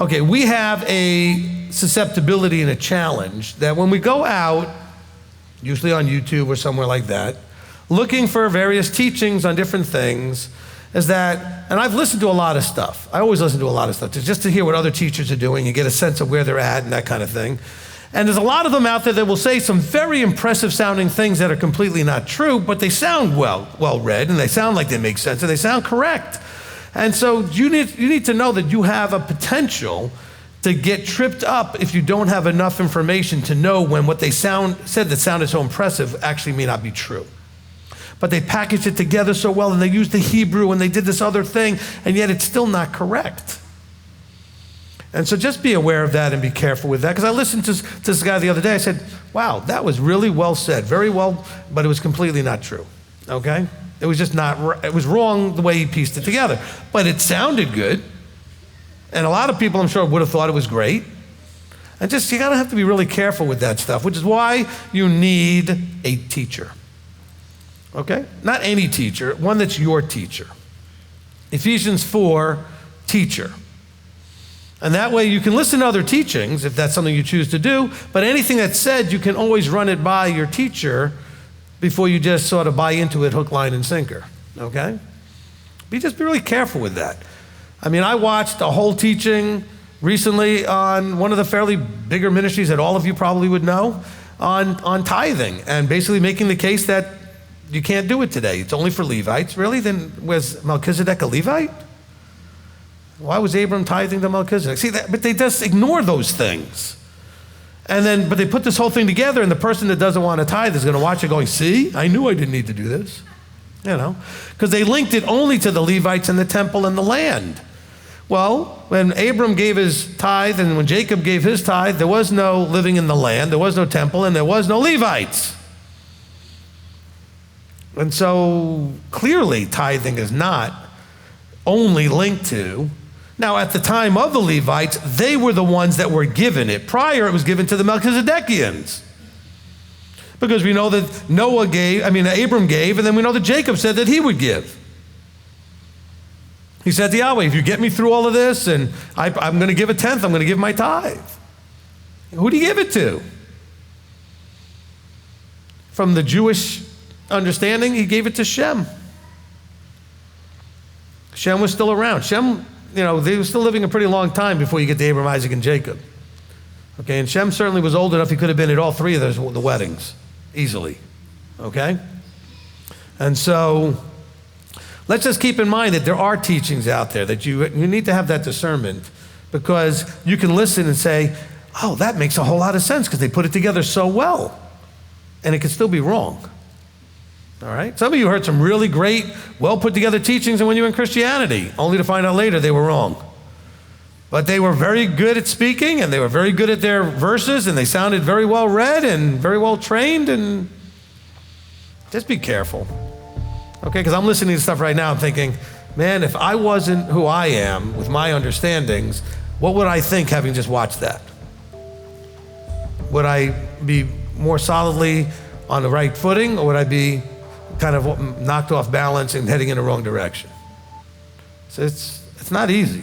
Okay, we have a susceptibility and a challenge that when we go out, usually on YouTube or somewhere like that, looking for various teachings on different things, is that, and I've listened to a lot of stuff. I always listen to a lot of stuff, just to hear what other teachers are doing and get a sense of where they're at and that kind of thing. And there's a lot of them out there that will say some very impressive sounding things that are completely not true, but they sound well read, and they sound like they make sense, and they sound correct. And so you need to know that you have a potential to get tripped up if you don't have enough information to know when what they said that sounded so impressive actually may not be true. But they packaged it together so well, and they used the Hebrew, and they did this other thing, and yet it's still not correct. And so just be aware of that and be careful with that. Because I listened to this guy the other day. I said, wow, that was really well said. Very well, but it was completely not true. Okay? It was just not, it was wrong the way he pieced it together. But it sounded good. And a lot of people, I'm sure, would have thought it was great. And just, you gotta have to be really careful with that stuff, which is why you need a teacher. Okay? Not any teacher, one that's your teacher. Ephesians 4, teacher. And that way you can listen to other teachings if that's something you choose to do, but anything that's said, you can always run it by your teacher before you just sort of buy into it hook, line, and sinker, okay? Just be really careful with that. I mean, I watched a whole teaching recently on one of the fairly bigger ministries that all of you probably would know on tithing, and basically making the case that you can't do it today. It's only for Levites. Really? Then was Melchizedek a Levite? Why was Abram tithing to Melchizedek? See, but they just ignore those things. But they put this whole thing together, and the person that doesn't want to tithe is going to watch it going, see, I knew I didn't need to do this. You know, because they linked it only to the Levites and the temple and the land. Well, when Abram gave his tithe and when Jacob gave his tithe, there was no living in the land, there was no temple, and there was no Levites. And so clearly tithing is not only linked to. Now, at the time of the Levites, they were the ones that were given it. Prior, it was given to the Melchizedekians. Because we know that Abram gave, and then we know that Jacob said that he would give. He said to Yahweh, if you get me through all of this, and I'm going to give a tenth, I'm going to give my tithe. Who did he give it to? From the Jewish understanding, he gave it to Shem. Shem was still around. Shem, they were still living a pretty long time before you get to Abraham, Isaac, and Jacob. Okay, and Shem certainly was old enough he could have been at all three of the weddings, easily. Okay? And so, let's just keep in mind that there are teachings out there that you need to have that discernment, because you can listen and say, oh, that makes a whole lot of sense because they put it together so well. And it could still be wrong. All right? Some of you heard some really great, well put together teachings when you were in Christianity, only to find out later they were wrong. But they were very good at speaking, and they were very good at their verses, and they sounded very well read and very well trained, and just be careful. Okay, because I'm listening to stuff right now, I'm thinking, man, if I wasn't who I am with my understandings, what would I think having just watched that? Would I be more solidly on the right footing, or would I be kind of knocked off balance and heading in the wrong direction? So it's not easy.